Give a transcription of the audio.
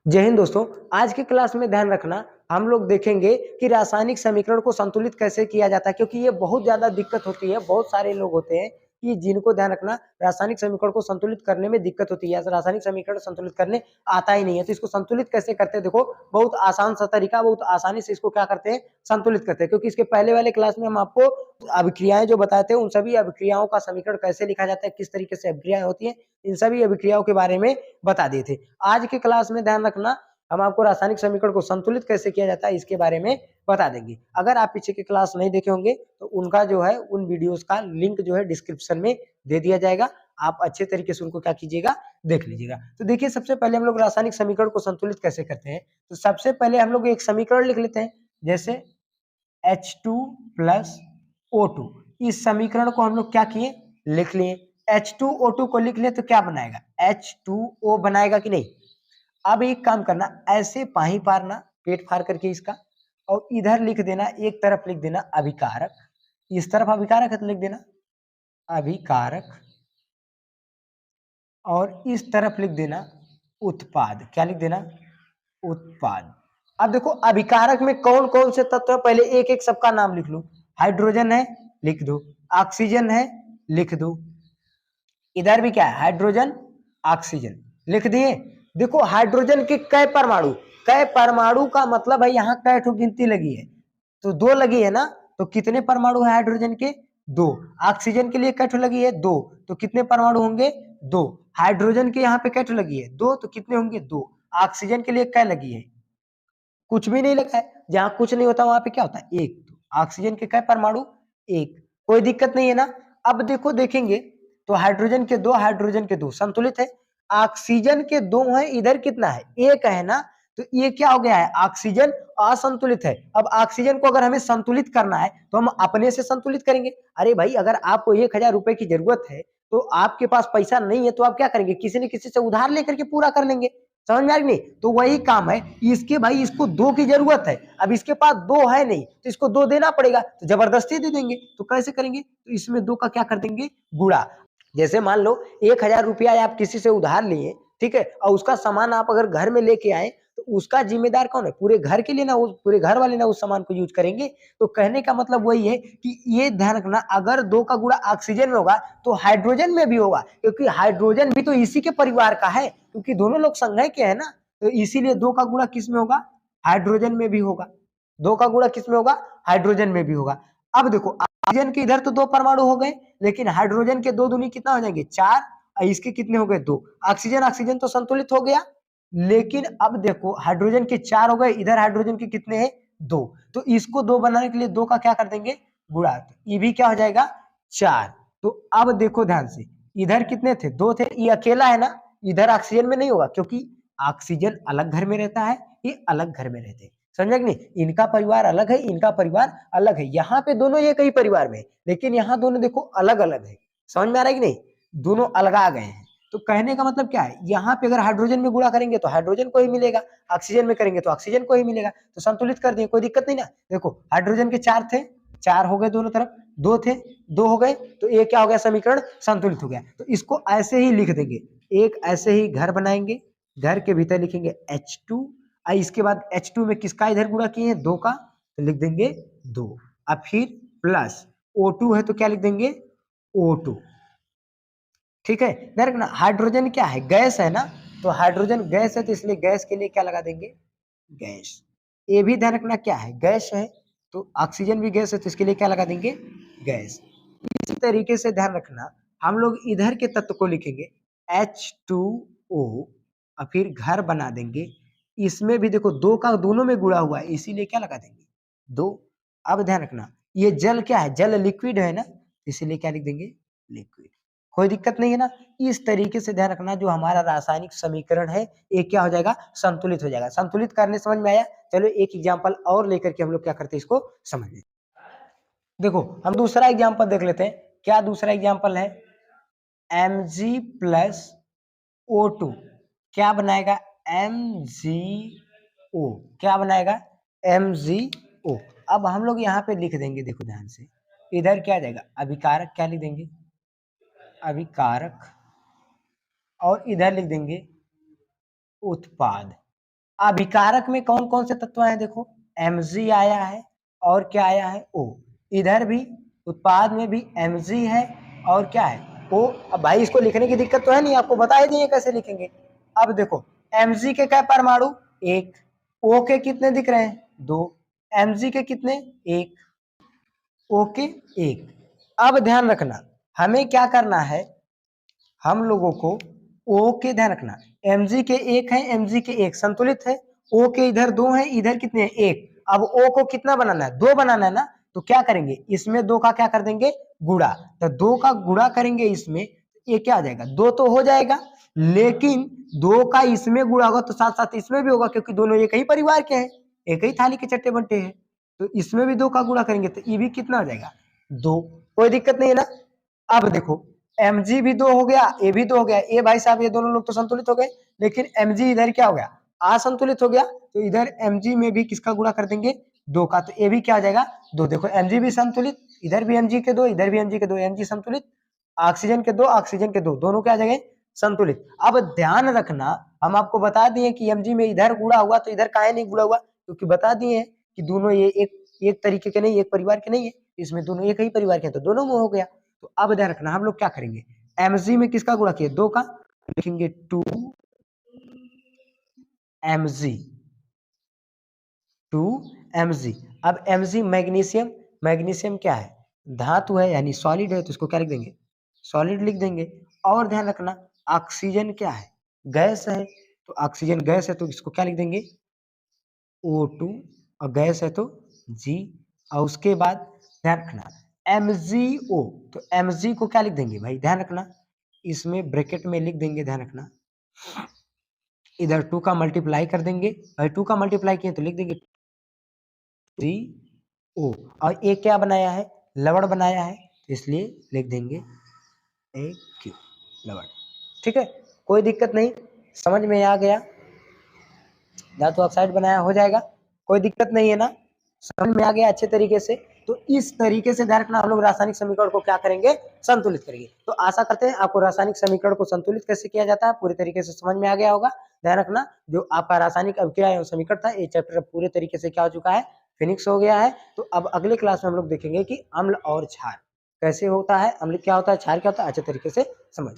जय हिंद दोस्तों। आज की क्लास में ध्यान रखना, हम लोग देखेंगे कि रासायनिक समीकरण को संतुलित कैसे किया जाता है, क्योंकि ये बहुत ज्यादा दिक्कत होती है। बहुत सारे लोग होते हैं कि जिनको ध्यान रखना रासायनिक समीकरण को संतुलित करने में दिक्कत होती है, रासायनिक समीकरण संतुलित करने आता ही नहीं है। तो इसको संतुलित कैसे करते हैं, देखो बहुत आसान सा तरीका, बहुत आसानी से इसको क्या करते हैं, संतुलित करते हैं। क्योंकि इसके पहले वाले क्लास में हम आपको अभिक्रियाएं जो बताते हैं, उन सभी अभिक्रियाओं का समीकरण कैसे लिखा जाता है, किस तरीके से अभिक्रियाएं होती है, इन सभी अभिक्रियाओं के बारे में बता दिए थे। आज के क्लास में ध्यान रखना, हम आपको रासायनिक समीकरण को संतुलित कैसे किया जाता है इसके बारे में बता देंगे। अगर आप पीछे के क्लास नहीं देखे होंगे तो उनका जो है उन वीडियोस का लिंक जो है डिस्क्रिप्शन में दे दिया जाएगा। आप अच्छे तरीके से उनको क्या कीजिएगा, देख लीजिएगा। तो देखिए, सबसे पहले हम लोग रासायनिक समीकरण को संतुलित कैसे करते हैं। तो सबसे पहले हम लोग एक समीकरण लिख लेते हैं, जैसे H2 प्लस O2। इस समीकरण को हम लोग क्या किए, लिख लिए। H2O2 को लिख लिए तो क्या बनाएगा, H2O बनाएगा कि नहीं। अब एक काम करना, ऐसे पाही पारना पेट फाड़ करके इसका, और इधर लिख देना, एक तरफ लिख देना अभिकारक, इस तरफ अभिकारक है तो लिख देना अभिकारक, और इस तरफ लिख देना उत्पाद। क्या लिख देना, उत्पाद। अब देखो अभिकारक में कौन कौन से तत्व है, पहले एक एक सबका नाम लिख लो। हाइड्रोजन है, लिख दो। ऑक्सीजन है, लिख दो। इधर भी क्या है, हाइड्रोजन ऑक्सीजन, लिख दिए। देखो हाइड्रोजन के कै परमाणु, कै परमाणु का मतलब है यहाँ कै ठो गिनती लगी है, तो दो लगी है ना। तो कितने परमाणु है हाइड्रोजन के, दो। ऑक्सीजन के लिए कै ठो लगी है, दो। तो कितने परमाणु होंगे, दो। हाइड्रोजन के यहाँ पे कै ठो लगी है, दो। तो कितने होंगे, दो। ऑक्सीजन के लिए कै लगी है, कुछ भी नहीं लगा है। जहां कुछ नहीं होता वहां पे क्या होता है, एक। तो ऑक्सीजन के कै परमाणु, एक। कोई दिक्कत नहीं है ना। अब देखो देखेंगे तो हाइड्रोजन के दो, हाइड्रोजन के दो संतुलित है। ऑक्सीजन के दो है, इधर कितना है, एक है ना। तो ये क्या हो गया है, ऑक्सीजन असंतुलित है। अब ऑक्सीजन को अगर हमें संतुलित करना है तो हम अपने से संतुलित करेंगे। अरे भाई, अगर आपको 1,000 रुपए की जरूरत है तो आपके पास पैसा नहीं है तो आप क्या करेंगे, किसी न किसी से उधार लेकर के पूरा कर लेंगे। समझ में आ गई नहीं। तो वही काम है इसके, भाई इसको दो की जरूरत है, अब इसके पास दो है नहीं तो इसको दो देना पड़ेगा, तो जबरदस्ती दे देंगे। तो कैसे करेंगे, तो इसमें दो का क्या कर देंगे, गुणा। जैसे मान लो 1,000 रुपया आप किसी से उधार लिए, ठीक है, और उसका सामान आप अगर घर में लेके आए तो उसका जिम्मेदार कौन है, पूरे घर के लिए ना, वो पूरे घर वाले ना उस सामान को यूज करेंगे। तो कहने का मतलब वही है कि ये ध्यान रखना, अगर दो का गुणा ऑक्सीजन में होगा तो हाइड्रोजन में भी होगा, क्योंकि हाइड्रोजन भी तो इसी के परिवार का है, क्योंकि दोनों लोग संघ के है ना। तो इसीलिए दो का गुणा किस में होगा, हाइड्रोजन में भी होगा। दो का गुणा किस में होगा, हाइड्रोजन में भी होगा। अब देखो ऑक्सीजन के इधर तो दो परमाणु हो गए, लेकिन हाइड्रोजन के दो दूनी कितना हो जाएंगे, चार। और इसके कितने हो गए, दो। ऑक्सीजन ऑक्सीजन तो संतुलित हो गया, लेकिन अब देखो हाइड्रोजन के चार हो गए, इधर हाइड्रोजन के कितने हैं, दो। तो इसको दो बनाने के लिए दो का क्या कर देंगे, गुणा। तो ये भी क्या हो जाएगा, चार। तो अब देखो ध्यान से, इधर कितने थे, दो थे, ये अकेला है ना। इधर ऑक्सीजन में नहीं होगा, क्योंकि ऑक्सीजन अलग घर में रहता है, ये अलग घर में रहते हैं। समझा कि नहीं, इनका परिवार अलग है, इनका परिवार अलग है। यहाँ पे दोनों एक ही परिवार में, लेकिन यहाँ दोनों देखो अलग अलग है। समझ में आ रहा है कि नहीं, दोनों अलगा गए हैं। तो कहने का मतलब क्या है, यहाँ पे अगर हाइड्रोजन में गुणा करेंगे तो हाइड्रोजन को ही मिलेगा, ऑक्सीजन में करेंगे तो ऑक्सीजन को ही मिलेगा। तो संतुलित कर दिए, कोई दिक्कत नहीं ना। देखो हाइड्रोजन के चार थे, चार हो गए दोनों तरफ, दो थे, दो हो गए, तो ये क्या हो गया, समीकरण संतुलित हो गया। तो इसको ऐसे ही लिख देंगे, एक ऐसे ही घर बनाएंगे, घर के भीतर लिखेंगे H2, इसके बाद H2 में किसका इधर गुणा किए हैं, दो का, तो लिख देंगे दो। अब फिर प्लस O2 है तो क्या लिख देंगे, O2। ठीक है, ध्यान रखना, हाइड्रोजन क्या है, गैस है ना। तो हाइड्रोजन गैस है तो इसलिए गैस के लिए क्या लगा देंगे, गैस। ये भी ध्यान रखना क्या है, गैस है। तो ऑक्सीजन भी गैस है तो इसके लिए क्या लगा देंगे, गैस। इसी तरीके से ध्यान रखना, हम लोग इधर के तत्व को लिखेंगे H2O, और फिर घर बना देंगे। इसमें भी देखो दो का दोनों में गुणा हुआ है, इसीलिए क्या लगा देंगे, दो। अब ध्यान रखना, ये जल क्या है, जल लिक्विड है ना, इसीलिए क्या लिख देंगे, लिक्विड। कोई दिक्कत नहीं है ना। इस तरीके से ध्यान रखना, जो हमारा रासायनिक समीकरण है ये क्या हो जाएगा, संतुलित हो जाएगा। संतुलित करने समझ में आया। चलो एक एग्जांपल और लेकर के हम लोग क्या करते हैं, इसको समझ लेते। देखो हम दूसरा एग्जांपल देख लेते हैं। क्या दूसरा एग्जांपल है, Mg प्लस O2 क्या बनाएगा, MgO। क्या बनाएगा, MgO। अब हम लोग यहाँ पे लिख देंगे, देखो ध्यान से, इधर क्या आ जाएगा, अभिकारक, क्या लिख देंगे, अभिकारक, और इधर लिख देंगे उत्पाद। अभिकारक में कौन कौन से तत्व हैं, देखो Mg आया है और क्या आया है O, इधर भी उत्पाद में भी Mg है और क्या है O। अब भाई इसको लिखने की दिक्कत तो है नहीं, आपको बता ही दिए कैसे लिखेंगे। अब देखो Mg के क्या परमाणु, एक, O के कितने दिख रहे हैं, दो, Mg के कितने, एक, O के एक। अब ध्यान रखना हमें क्या करना है, हम लोगों को O के ध्यान रखना, Mg के एक है, Mg के एक संतुलित है, O के इधर दो है, इधर कितने हैं, एक। अब O को कितना बनाना है, दो बनाना है ना, तो क्या करेंगे, इसमें दो का क्या कर देंगे, गुणा। तो दो का गुणा करेंगे इसमें, ये क्या आ जाएगा, दो तो हो जाएगा, लेकिन दो का इसमें गुणा होगा तो साथ साथ इसमें भी होगा, क्योंकि दोनों एक ही परिवार के हैं, एक ही थाली के चट्टे बंटे हैं, तो इसमें भी दो का गुणा करेंगे तो ये भी कितना आ जाएगा, दो। कोई दिक्कत नहीं है ना। अब देखो Mg भी दो हो गया, ए भी दो हो गया, ए भाई साहब ये दोनों लोग तो संतुलित हो गए, लेकिन Mg इधर क्या हो गया, असंतुलित हो गया, तो इधर Mg में भी किसका गुणा कर देंगे, दो का, तो ए भी क्या आ जाएगा, दो। देखो Mg भी संतुलित, इधर भी Mg के दो, इधर भी Mg के दो, Mg संतुलित, ऑक्सीजन के दो, ऑक्सीजन के दो, दोनों क्या आ जाएंगे, संतुलित। अब ध्यान रखना हम आपको बता दिए कि Mg में इधर गुणा हुआ तो इधर काहे नहीं गुणा हुआ, क्योंकि बता दिए कि दोनों ये एक तरीके के नहीं, एक परिवार के नहीं है, इसमें दोनों एक ही परिवार के, तो दोनों में हो गया। तो अब ध्यान रखना हम लोग क्या करेंगे, Mg में किसका गुणा किया, दो का, लिखेंगे 2Mg, 2Mg। अब Mg मैग्नीशियम, मैग्नीशियम क्या है, धातु है यानी सॉलिड है, तो इसको क्या लिख देंगे, सॉलिड लिख देंगे। और ध्यान रखना ऑक्सीजन क्या है, गैस है, तो ऑक्सीजन गैस है तो इसको क्या लिख देंगे, O2, और गैस है तो G। और उसके बाद ध्यान रखना MgO, तो Mg को क्या लिख देंगे भाई, ध्यान रखना इसमें ब्रैकेट में लिख देंगे, ध्यान रखना इधर 2 का मल्टीप्लाई कर देंगे, भाई 2 का मल्टीप्लाई किए तो लिख देंगे CO, और ये क्या बनाया है, लवण बनाया है, इसलिए लिख देंगे AQ, लवण। ठीक है, कोई दिक्कत नहीं, समझ में आ गया, धातु ऑक्साइड बनाया हो जाएगा, कोई दिक्कत नहीं है ना, समझ में आ गया अच्छे तरीके से। तो इस तरीके से ध्यान रखना हम लोग रासायनिक समीकरण को क्या करेंगे, संतुलित करेंगे। तो आशा करते हैं आपको रासायनिक समीकरण को संतुलित कैसे किया जाता है पूरे तरीके से समझ में आ गया होगा। ध्यान रखना जो आपका रासायनिक अभिक्रिया एवं समीकरण था, ये चैप्टर पूरे तरीके से क्या हो चुका है, फिनिक्स हो गया है। तो अब अगले क्लास में हम लोग देखेंगे कि अम्ल और क्षार कैसे होता है, अम्ल क्या होता है, क्षार क्या होता है, अच्छे तरीके से समझ